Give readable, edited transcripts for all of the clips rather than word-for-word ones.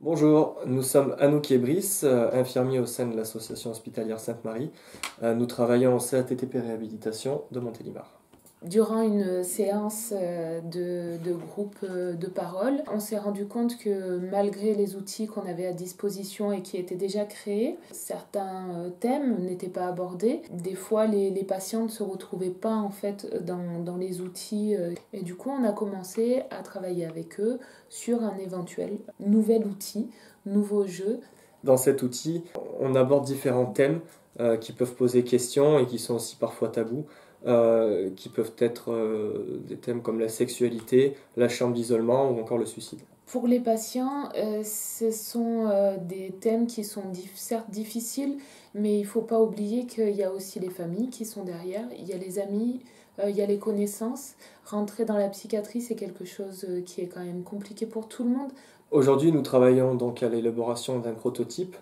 Bonjour, nous sommes Anouk et Brice, infirmiers au sein de l'association hospitalière Sainte-Marie. Nous travaillons au CATTP Réhabilitation de Montélimar. Durant une séance de groupe de parole, on s'est rendu compte que malgré les outils qu'on avait à disposition et qui étaient déjà créés, certains thèmes n'étaient pas abordés. Des fois, les patients ne se retrouvaient pas en fait dans les outils. Et du coup, on a commencé à travailler avec eux sur un éventuel nouvel outil, nouveau jeu. Dans cet outil, on aborde différents thèmes qui peuvent poser question et qui sont aussi parfois tabous, qui peuvent être des thèmes comme la sexualité, la chambre d'isolement ou encore le suicide. Pour les patients, ce sont des thèmes qui sont certes difficiles, mais il ne faut pas oublier qu'il y a aussi les familles qui sont derrière, il y a les amis, il y a les connaissances. Rentrer dans la psychiatrie, c'est quelque chose qui est quand même compliqué pour tout le monde. Aujourd'hui, nous travaillons donc à l'élaboration d'un prototype.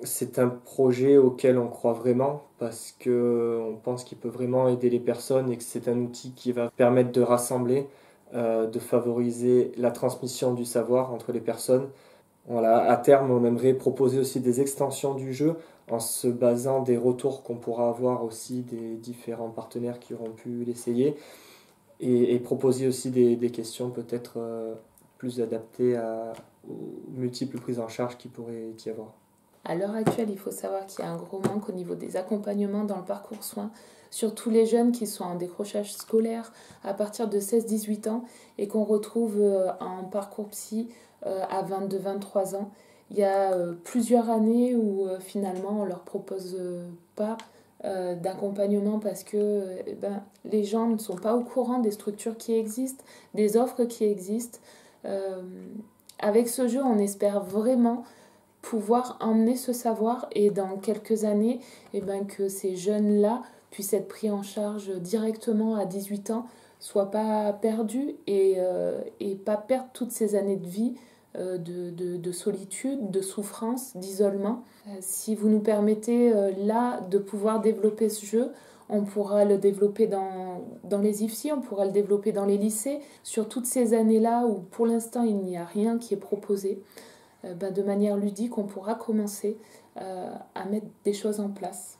C'est un projet auquel on croit vraiment parce qu'on pense qu'il peut vraiment aider les personnes et que c'est un outil qui va permettre de rassembler, de favoriser la transmission du savoir entre les personnes. Voilà, à terme, on aimerait proposer aussi des extensions du jeu en se basant des retours qu'on pourra avoir aussi des différents partenaires qui auront pu l'essayer et proposer aussi des questions peut-être plus adaptées aux multiples prises en charge qu'il pourrait y avoir. À l'heure actuelle, il faut savoir qu'il y a un gros manque au niveau des accompagnements dans le parcours soins, surtout les jeunes qui sont en décrochage scolaire à partir de 16-18 ans et qu'on retrouve en parcours psy à 22-23 ans. Il y a plusieurs années où finalement on ne leur propose pas d'accompagnement parce que les gens ne sont pas au courant des structures qui existent, des offres qui existent. Euh, Avec ce jeu, on espère vraiment pouvoir emmener ce savoir et dans quelques années, que ces jeunes-là puissent être pris en charge directement à 18 ans, soient pas perdus et pas perdre toutes ces années de vie de solitude, de souffrance, d'isolement. Si vous nous permettez là de pouvoir développer ce jeu, on pourra le développer dans les IFSI, on pourra le développer dans les lycées, sur toutes ces années-là où pour l'instant il n'y a rien qui est proposé. De manière ludique, on pourra commencer à mettre des choses en place.